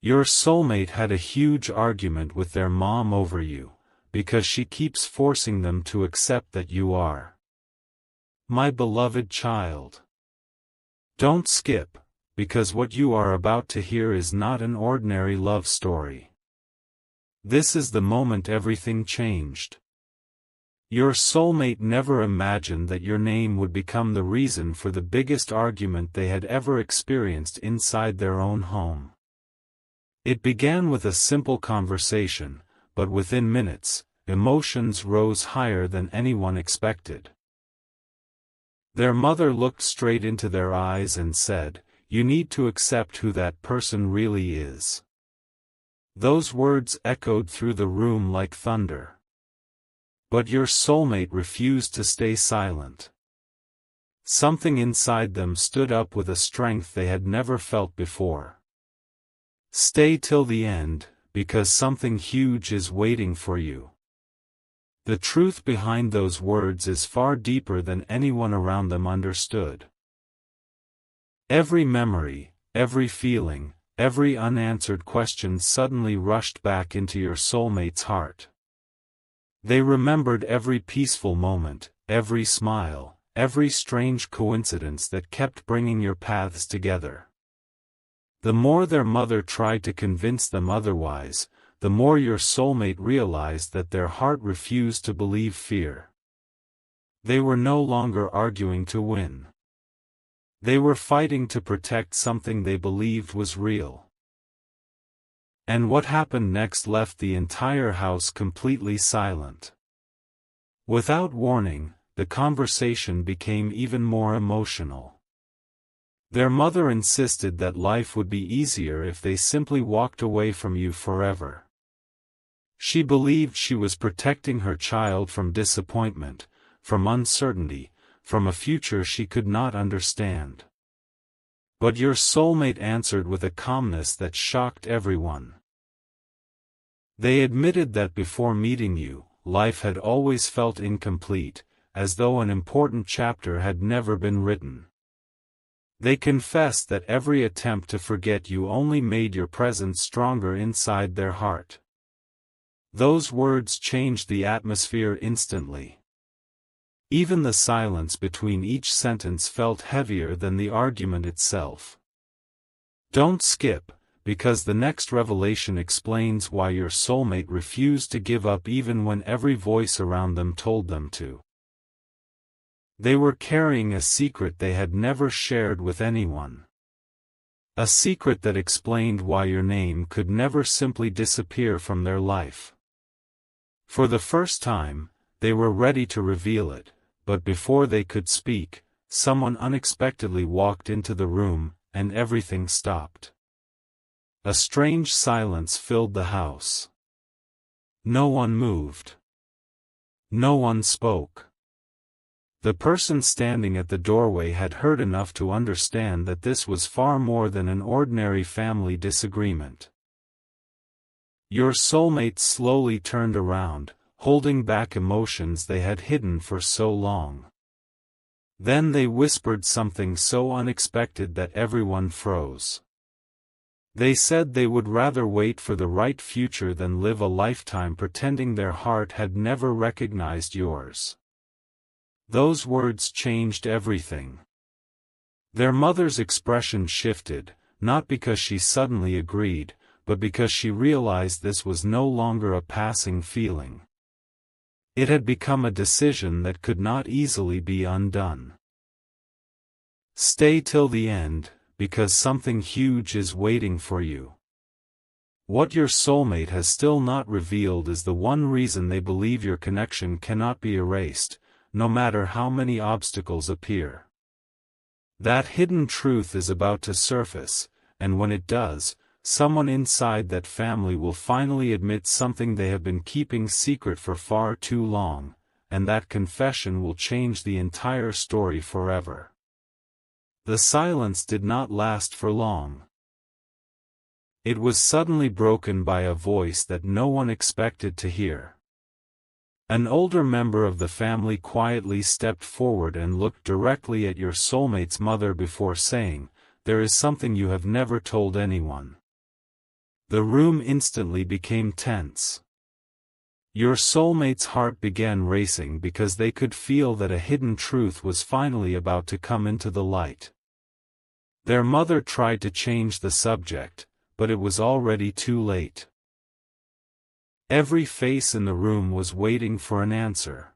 Your soulmate had a huge argument with their mom over you, because she keeps forcing them to accept that you are my beloved child. Don't skip, because what you are about to hear is not an ordinary love story. This is the moment everything changed. Your soulmate never imagined that your name would become the reason for the biggest argument they had ever experienced inside their own home. It began with a simple conversation, but within minutes, emotions rose higher than anyone expected. Their mother looked straight into their eyes and said, "You need to accept who that person really is." Those words echoed through the room like thunder. But your soulmate refused to stay silent. Something inside them stood up with a strength they had never felt before. Stay till the end, because something huge is waiting for you. The truth behind those words is far deeper than anyone around them understood. Every memory, every feeling, every unanswered question suddenly rushed back into your soulmate's heart. They remembered every peaceful moment, every smile, every strange coincidence that kept bringing your paths together. The more their mother tried to convince them otherwise, the more your soulmate realized that their heart refused to believe fear. They were no longer arguing to win. They were fighting to protect something they believed was real. And what happened next left the entire house completely silent. Without warning, the conversation became even more emotional. Their mother insisted that life would be easier if they simply walked away from you forever. She believed she was protecting her child from disappointment, from uncertainty, from a future she could not understand. But your soulmate answered with a calmness that shocked everyone. They admitted that before meeting you, life had always felt incomplete, as though an important chapter had never been written. They confessed that every attempt to forget you only made your presence stronger inside their heart. Those words changed the atmosphere instantly. Even the silence between each sentence felt heavier than the argument itself. Don't skip, because the next revelation explains why your soulmate refused to give up even when every voice around them told them to. They were carrying a secret they had never shared with anyone. A secret that explained why your name could never simply disappear from their life. For the first time, they were ready to reveal it, but before they could speak, someone unexpectedly walked into the room, and everything stopped. A strange silence filled the house. No one moved. No one spoke. The person standing at the doorway had heard enough to understand that this was far more than an ordinary family disagreement. Your soulmate slowly turned around, holding back emotions they had hidden for so long. Then they whispered something so unexpected that everyone froze. They said they would rather wait for the right future than live a lifetime pretending their heart had never recognized yours. Those words changed everything. Their mother's expression shifted, not because she suddenly agreed, but because she realized this was no longer a passing feeling. It had become a decision that could not easily be undone. Stay till the end, because something huge is waiting for you. What your soulmate has still not revealed is the one reason they believe your connection cannot be erased, no matter how many obstacles appear. That hidden truth is about to surface, and when it does, someone inside that family will finally admit something they have been keeping secret for far too long, and that confession will change the entire story forever. The silence did not last for long. It was suddenly broken by a voice that no one expected to hear. An older member of the family quietly stepped forward and looked directly at your soulmate's mother before saying, "There is something you have never told anyone. The room instantly became tense. Your soulmate's heart began racing because they could feel that a hidden truth was finally about to come into the light. Their mother tried to change the subject, but it was already too late. Every face in the room was waiting for an answer.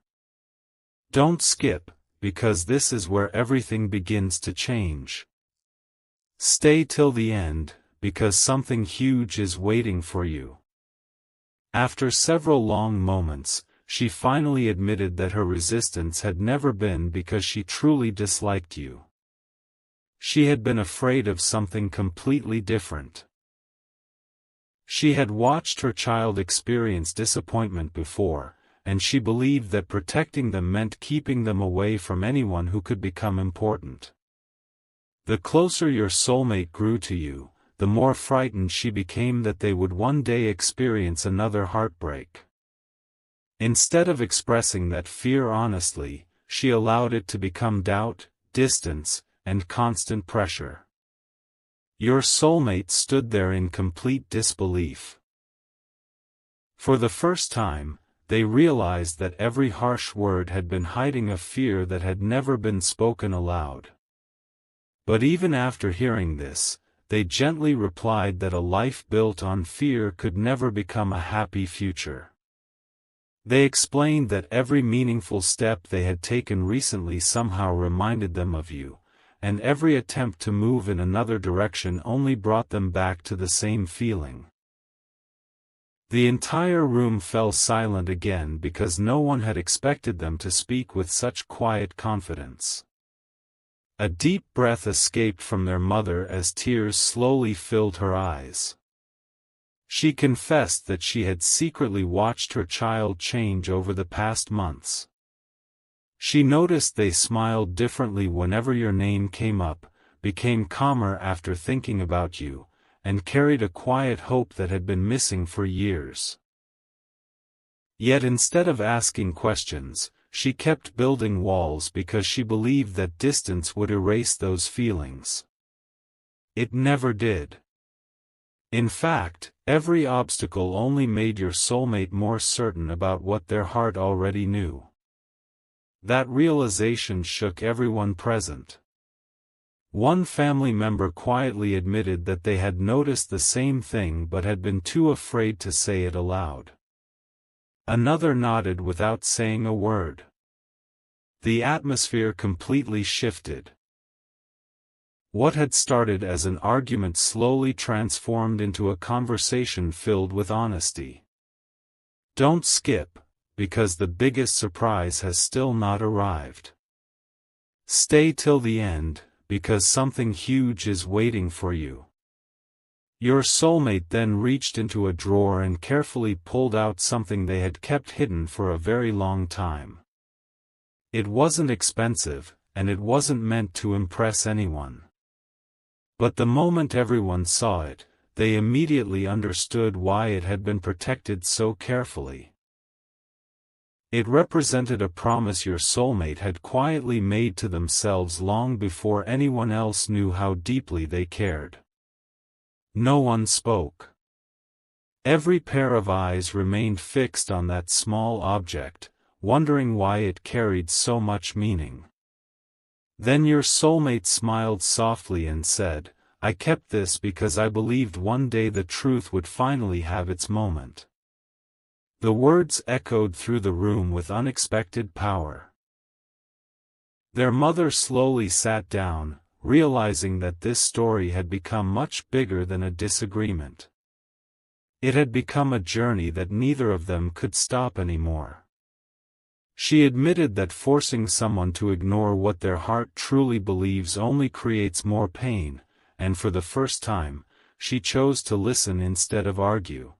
Don't skip, because this is where everything begins to change. Stay till the end, because something huge is waiting for you. After several long moments, she finally admitted that her resistance had never been because she truly disliked you. She had been afraid of something completely different. She had watched her child experience disappointment before, and she believed that protecting them meant keeping them away from anyone who could become important. The closer your soulmate grew to you, the more frightened she became that they would one day experience another heartbreak. Instead of expressing that fear honestly, she allowed it to become doubt, distance, and constant pressure. Your soulmate stood there in complete disbelief. For the first time, they realized that every harsh word had been hiding a fear that had never been spoken aloud. But even after hearing this, they gently replied that a life built on fear could never become a happy future. They explained that every meaningful step they had taken recently somehow reminded them of you, and every attempt to move in another direction only brought them back to the same feeling. The entire room fell silent again because no one had expected them to speak with such quiet confidence. A deep breath escaped from their mother as tears slowly filled her eyes. She confessed that she had secretly watched her child change over the past months. She noticed they smiled differently whenever your name came up, became calmer after thinking about you, and carried a quiet hope that had been missing for years. Yet instead of asking questions, she kept building walls because she believed that distance would erase those feelings. It never did. In fact, every obstacle only made your soulmate more certain about what their heart already knew. That realization shook everyone present. One family member quietly admitted that they had noticed the same thing but had been too afraid to say it aloud. Another nodded without saying a word. The atmosphere completely shifted. What had started as an argument slowly transformed into a conversation filled with honesty. Don't skip, because the biggest surprise has still not arrived. Stay till the end, because something huge is waiting for you. Your soulmate then reached into a drawer and carefully pulled out something they had kept hidden for a very long time. It wasn't expensive, and it wasn't meant to impress anyone. But the moment everyone saw it, they immediately understood why it had been protected so carefully. It represented a promise your soulmate had quietly made to themselves long before anyone else knew how deeply they cared. No one spoke. Every pair of eyes remained fixed on that small object, wondering why it carried so much meaning. Then your soulmate smiled softly and said, "I kept this because I believed one day the truth would finally have its moment." The words echoed through the room with unexpected power. Their mother slowly sat down, realizing that this story had become much bigger than a disagreement. It had become a journey that neither of them could stop anymore. She admitted that forcing someone to ignore what their heart truly believes only creates more pain, and for the first time, she chose to listen instead of argue.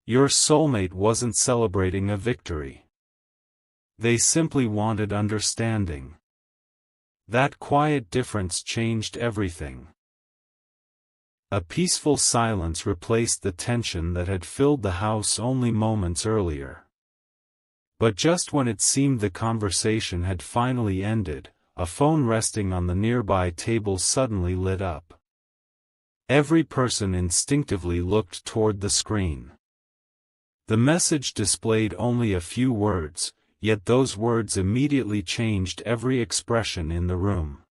Your soulmate wasn't celebrating a victory. They simply wanted understanding. That quiet difference changed everything. A peaceful silence replaced the tension that had filled the house only moments earlier. But just when it seemed the conversation had finally ended, a phone resting on the nearby table suddenly lit up. Every person instinctively looked toward the screen. The message displayed only a few words, yet those words immediately changed every expression in the room.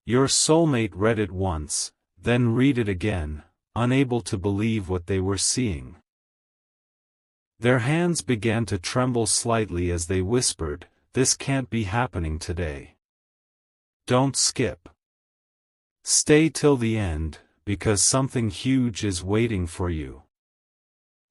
Your soulmate read it once, then read it again, unable to believe what they were seeing. Their hands began to tremble slightly as they whispered, "This can't be happening today. Don't skip. Stay till the end, because something huge is waiting for you."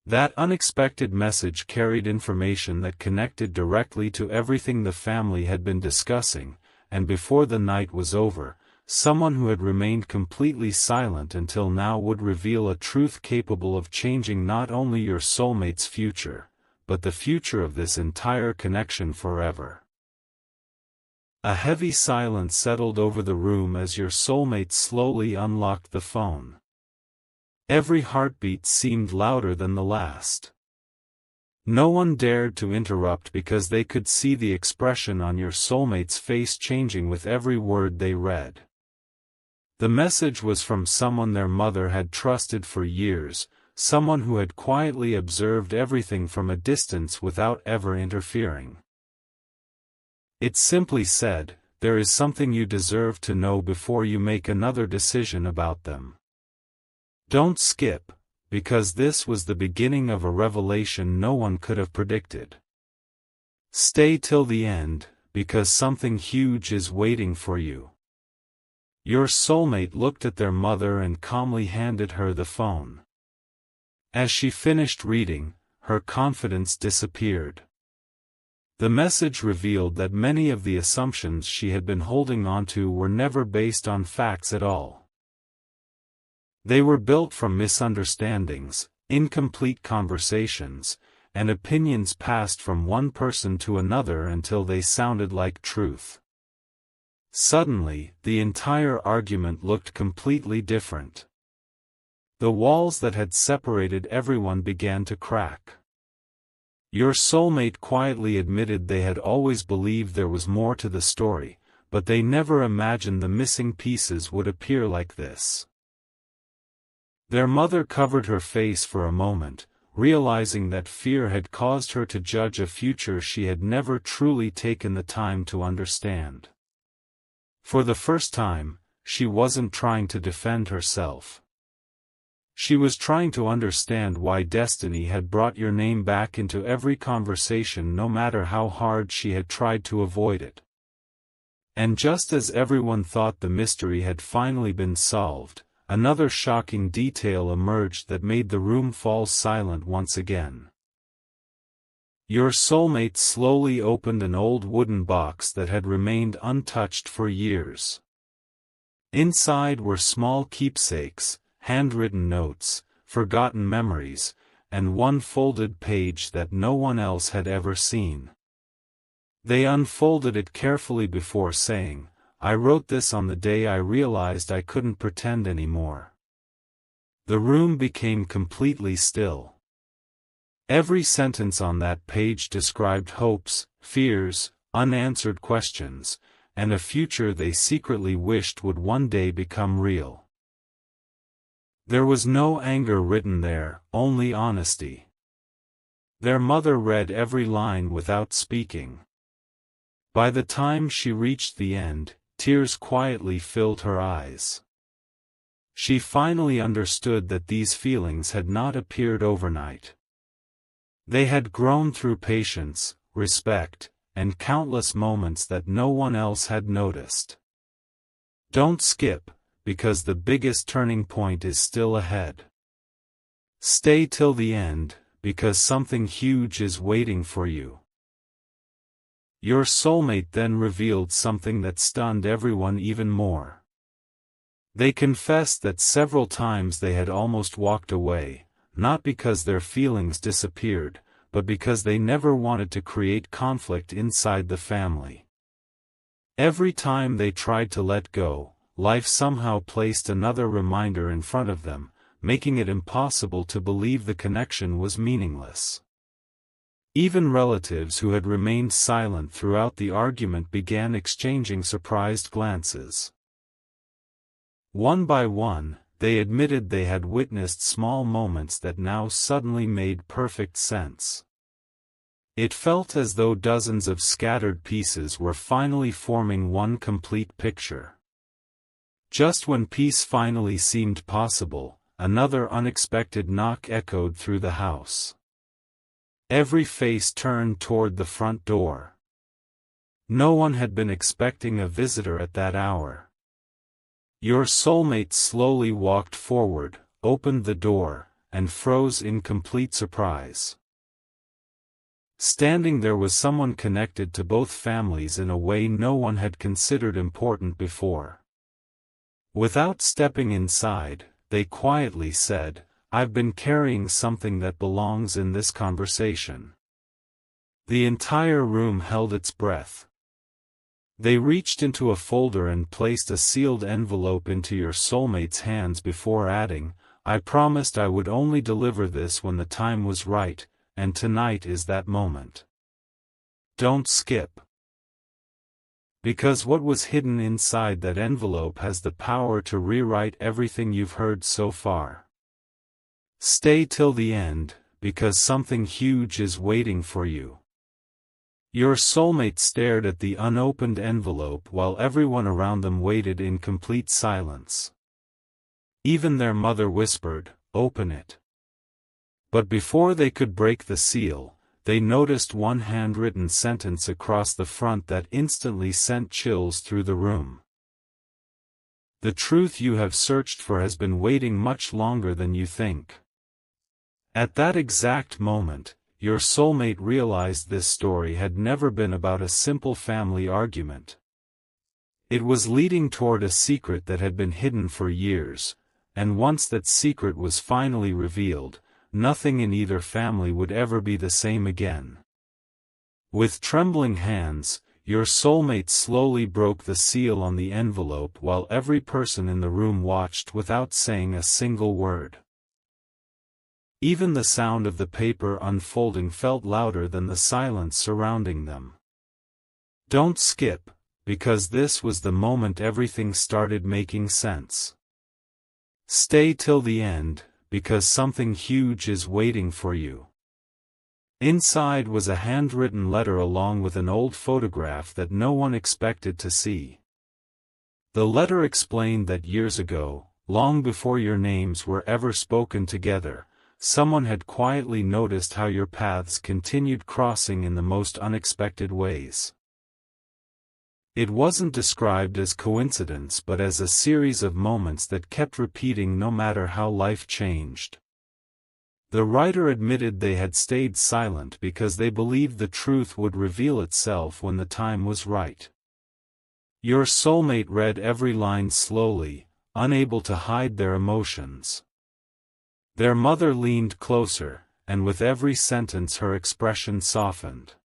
That unexpected message carried information that connected directly to everything the family had been discussing, and before the night was over, someone who had remained completely silent until now would reveal a truth capable of changing not only your soulmate's future, but the future of this entire connection forever. A heavy silence settled over the room as your soulmate slowly unlocked the phone. Every heartbeat seemed louder than the last. No one dared to interrupt because they could see the expression on your soulmate's face changing with every word they read. The message was from someone their mother had trusted for years, someone who had quietly observed everything from a distance without ever interfering. It simply said, "There is something you deserve to know before you make another decision about them. Don't skip, because this was the beginning of a revelation no one could have predicted. Stay till the end, because something huge is waiting for you." Your soulmate looked at their mother and calmly handed her the phone. As she finished reading, her confidence disappeared. The message revealed that many of the assumptions she had been holding onto were never based on facts at all. They were built from misunderstandings, incomplete conversations, and opinions passed from one person to another until they sounded like truth. Suddenly, the entire argument looked completely different. The walls that had separated everyone began to crack. Your soulmate quietly admitted they had always believed there was more to the story, but they never imagined the missing pieces would appear like this. Their mother covered her face for a moment, realizing that fear had caused her to judge a future she had never truly taken the time to understand. For the first time, she wasn't trying to defend herself. She was trying to understand why destiny had brought your name back into every conversation no matter how hard she had tried to avoid it. And just as everyone thought the mystery had finally been solved, another shocking detail emerged that made the room fall silent once again. Your soulmate slowly opened an old wooden box that had remained untouched for years. Inside were small keepsakes, handwritten notes, forgotten memories, and one folded page that no one else had ever seen. They unfolded it carefully before saying, "I wrote this on the day I realized I couldn't pretend anymore." The room became completely still. Every sentence on that page described hopes, fears, unanswered questions, and a future they secretly wished would one day become real. There was no anger written there, only honesty. Their mother read every line without speaking. By the time she reached the end, tears quietly filled her eyes. She finally understood that these feelings had not appeared overnight. They had grown through patience, respect, and countless moments that no one else had noticed. Don't skip, because the biggest turning point is still ahead. Stay till the end, because something huge is waiting for you. Your soulmate then revealed something that stunned everyone even more. They confessed that several times they had almost walked away, not because their feelings disappeared, but because they never wanted to create conflict inside the family. Every time they tried to let go, life somehow placed another reminder in front of them, making it impossible to believe the connection was meaningless. Even relatives who had remained silent throughout the argument began exchanging surprised glances. One by one, they admitted they had witnessed small moments that now suddenly made perfect sense. It felt as though dozens of scattered pieces were finally forming one complete picture. Just when peace finally seemed possible, another unexpected knock echoed through the house. Every face turned toward the front door. No one had been expecting a visitor at that hour. Your soulmate slowly walked forward, opened the door, and froze in complete surprise. Standing there was someone connected to both families in a way no one had considered important before. Without stepping inside, they quietly said, "I've been carrying something that belongs in this conversation." The entire room held its breath. They reached into a folder and placed a sealed envelope into your soulmate's hands before adding, "I promised I would only deliver this when the time was right, and tonight is that moment. Don't skip." Because what was hidden inside that envelope has the power to rewrite everything you've heard so far. Stay till the end, because something huge is waiting for you. Your soulmate stared at the unopened envelope while everyone around them waited in complete silence. Even their mother whispered, "Open it." But before they could break the seal, they noticed one handwritten sentence across the front that instantly sent chills through the room. "The truth you have searched for has been waiting much longer than you think." At that exact moment, your soulmate realized this story had never been about a simple family argument. It was leading toward a secret that had been hidden for years, and once that secret was finally revealed, nothing in either family would ever be the same again. With trembling hands, your soulmate slowly broke the seal on the envelope while every person in the room watched without saying a single word. Even the sound of the paper unfolding felt louder than the silence surrounding them. Don't skip, because this was the moment everything started making sense. Stay till the end, because something huge is waiting for you. Inside was a handwritten letter along with an old photograph that no one expected to see. The letter explained that years ago, long before your names were ever spoken together, someone had quietly noticed how your paths continued crossing in the most unexpected ways. It wasn't described as coincidence but as a series of moments that kept repeating no matter how life changed. The writer admitted they had stayed silent because they believed the truth would reveal itself when the time was right. Your soulmate read every line slowly, unable to hide their emotions. Their mother leaned closer, and with every sentence her expression softened.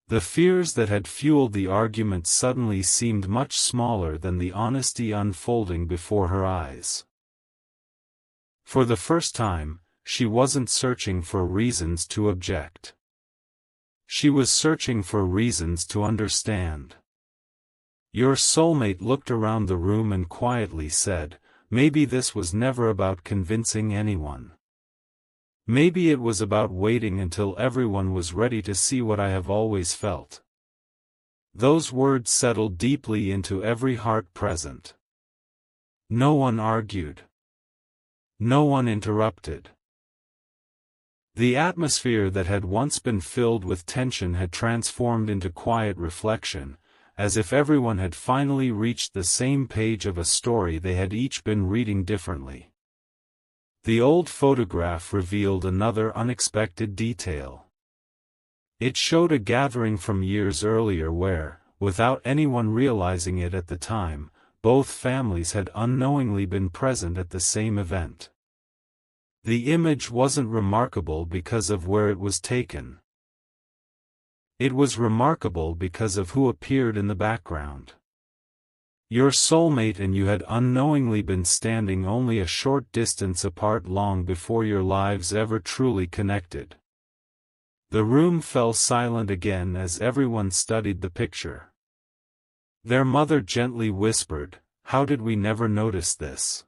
The fears that had fueled the argument suddenly seemed much smaller than the honesty unfolding before her eyes. For the first time, she wasn't searching for reasons to object. She was searching for reasons to understand. Your soulmate looked around the room and quietly said, "Maybe this was never about convincing anyone. Maybe it was about waiting until everyone was ready to see what I have always felt." Those words settled deeply into every heart present. No one argued. No one interrupted. The atmosphere that had once been filled with tension had transformed into quiet reflection, as if everyone had finally reached the same page of a story they had each been reading differently. The old photograph revealed another unexpected detail. It showed a gathering from years earlier where, without anyone realizing it at the time, both families had unknowingly been present at the same event. The image wasn't remarkable because of where it was taken. It was remarkable because of who appeared in the background. Your soulmate and you had unknowingly been standing only a short distance apart long before your lives ever truly connected. The room fell silent again as everyone studied the picture. Their mother gently whispered, "How did we never notice this?"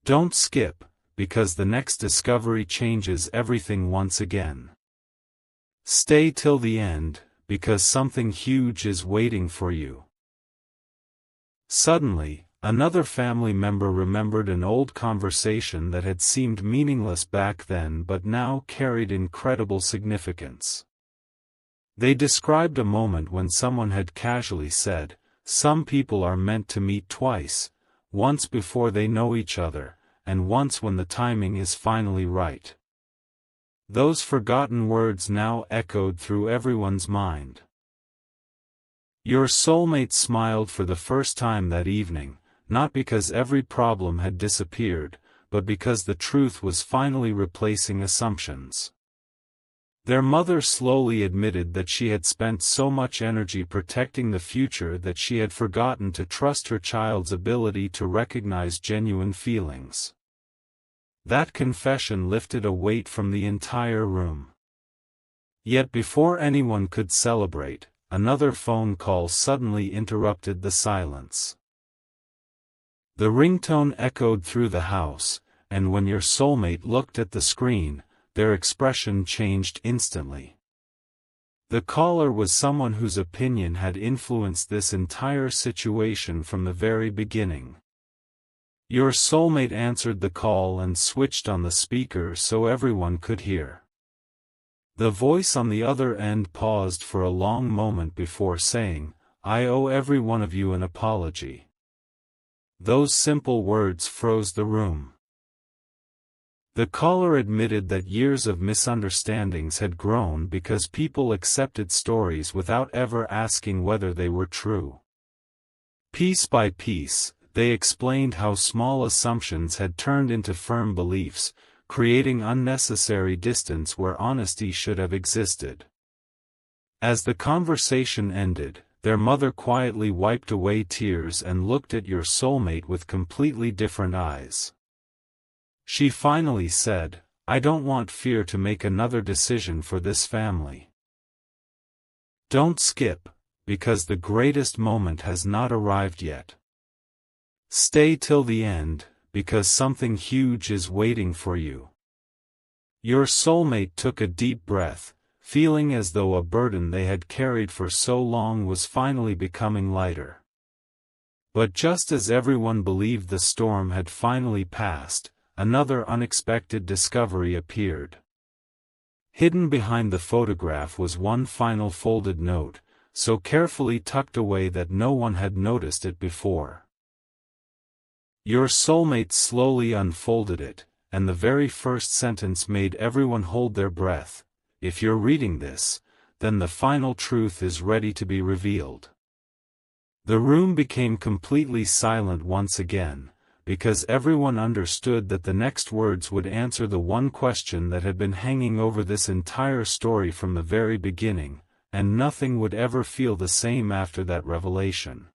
Don't skip, because the next discovery changes everything once again. Stay till the end, because something huge is waiting for you. Suddenly, another family member remembered an old conversation that had seemed meaningless back then but now carried incredible significance. They described a moment when someone had casually said, "Some people are meant to meet twice, once before they know each other, and once when the timing is finally right." Those forgotten words now echoed through everyone's mind. Your soulmate smiled for the first time that evening, not because every problem had disappeared, but because the truth was finally replacing assumptions. Their mother slowly admitted that she had spent so much energy protecting the future that she had forgotten to trust her child's ability to recognize genuine feelings. That confession lifted a weight from the entire room. Yet before anyone could celebrate, another phone call suddenly interrupted the silence. The ringtone echoed through the house, and when your soulmate looked at the screen, their expression changed instantly. The caller was someone whose opinion had influenced this entire situation from the very beginning. Your soulmate answered the call and switched on the speaker so everyone could hear. The voice on the other end paused for a long moment before saying, "I owe every one of you an apology." Those simple words froze the room. The caller admitted that years of misunderstandings had grown because people accepted stories without ever asking whether they were true. Piece by piece, they explained how small assumptions had turned into firm beliefs, creating unnecessary distance where honesty should have existed. As the conversation ended, their mother quietly wiped away tears and looked at your soulmate with completely different eyes. She finally said, "I don't want fear to make another decision for this family. Don't skip, because the greatest moment has not arrived yet. Stay till the end, because something huge is waiting for you." Your soulmate took a deep breath, feeling as though a burden they had carried for so long was finally becoming lighter. But just as everyone believed the storm had finally passed, another unexpected discovery appeared. Hidden behind the photograph was one final folded note, so carefully tucked away that no one had noticed it before. Your soulmate slowly unfolded it, and the very first sentence made everyone hold their breath. "If you're reading this, then the final truth is ready to be revealed." The room became completely silent once again, because everyone understood that the next words would answer the one question that had been hanging over this entire story from the very beginning, and nothing would ever feel the same after that revelation.